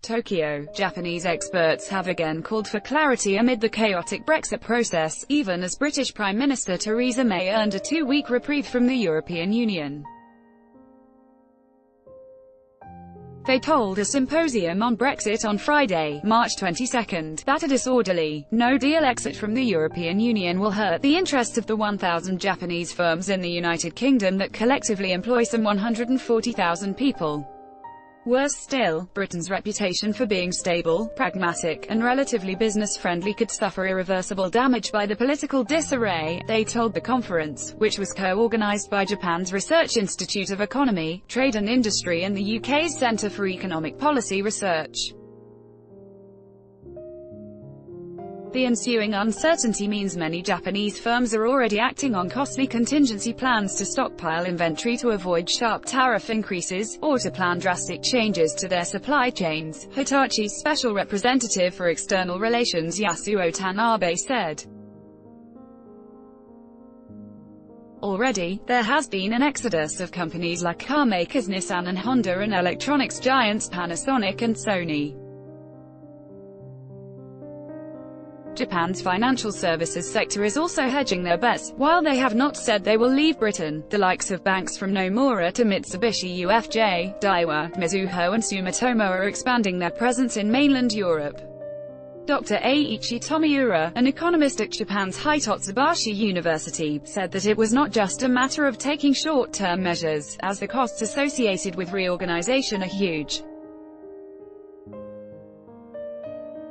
Tokyo. Japanese experts have again called for clarity amid the chaotic Brexit process, even as British Prime Minister Theresa May earned a 2-week reprieve from the European Union. They told a symposium on Brexit on Friday, March 22, that a disorderly, no-deal exit from the European Union will hurt the interests of the 1,000 Japanese firms in the United Kingdom that collectively employ some 140,000 people. Worse still, Britain's reputation for being stable, pragmatic, and relatively business-friendly could suffer irreversible damage by the political disarray, they told the conference, which was co-organized by Japan's Research Institute of Economy, Trade and Industry and the UK's Centre for Economic Policy Research. The ensuing uncertainty means many Japanese firms are already acting on costly contingency plans to stockpile inventory to avoid sharp tariff increases, or to plan drastic changes to their supply chains, Hitachi's special representative for external relations Yasuo Tanabe said. Already, there has been an exodus of companies like car makers Nissan and Honda and electronics giants Panasonic and Sony. Japan's financial services sector is also hedging their bets. While they have not said they will leave Britain, the likes of banks from Nomura to Mitsubishi UFJ, Daiwa, Mizuho and Sumitomo are expanding their presence in mainland Europe. Dr. Eiichi Tomiura, an economist at Japan's Hitotsubashi University, said that it was not just a matter of taking short-term measures, as the costs associated with reorganization are huge.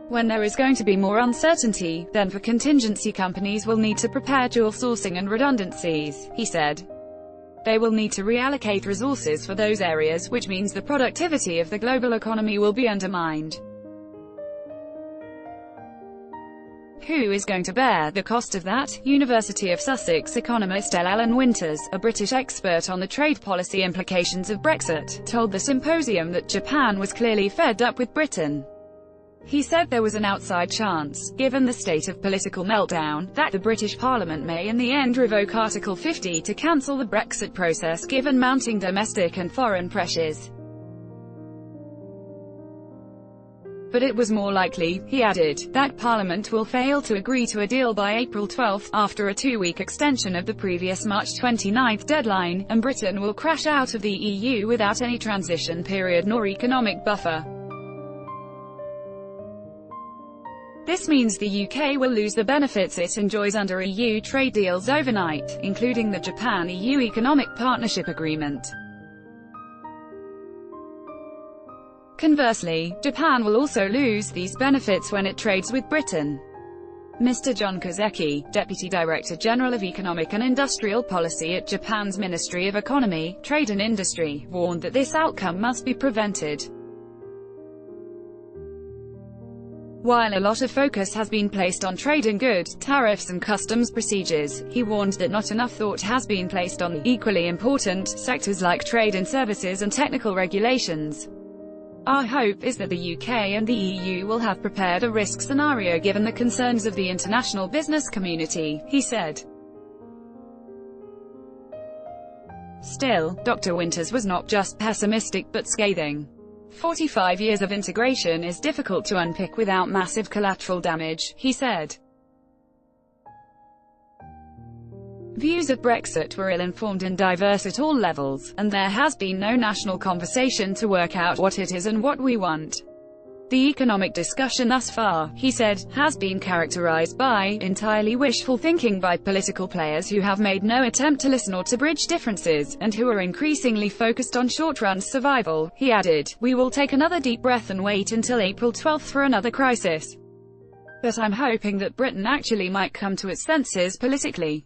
When there is going to be more uncertainty, then for contingency companies will need to prepare dual sourcing and redundancies, he said. They will need to reallocate resources for those areas, which means the productivity of the global economy will be undermined. Who is going to bear the cost of that? University of Sussex economist L. Alan Winters, a British expert on the trade policy implications of Brexit, told the symposium that Japan was clearly fed up with Britain. He said there was an outside chance, given the state of political meltdown, that the British Parliament may in the end revoke Article 50 to cancel the Brexit process given mounting domestic and foreign pressures. But it was more likely, he added, that Parliament will fail to agree to a deal by April 12, after a 2-week extension of the previous March 29 deadline, and Britain will crash out of the EU without any transition period nor economic buffer. This means the UK will lose the benefits it enjoys under EU trade deals overnight, including the Japan-EU Economic Partnership Agreement. Conversely, Japan will also lose these benefits when it trades with Britain. Mr. John Kozeki, Deputy Director General of Economic and Industrial Policy at Japan's Ministry of Economy, Trade and Industry, warned that this outcome must be prevented. While a lot of focus has been placed on trade and goods, tariffs and customs procedures, he warned that not enough thought has been placed on the equally important sectors like trade and services and technical regulations. Our hope is that the UK and the EU will have prepared a risk scenario given the concerns of the international business community, he said. Still, Dr. Winters was not just pessimistic but scathing. 45 years of integration is difficult to unpick without massive collateral damage, he said. Views of Brexit were ill-informed and diverse at all levels, and there has been no national conversation to work out what it is and what we want. The economic discussion thus far, he said, has been characterized by entirely wishful thinking by political players who have made no attempt to listen or to bridge differences, and who are increasingly focused on short-run survival. He added, "We will take another deep breath and wait until April 12 for another crisis. But I'm hoping that Britain actually might come to its senses politically."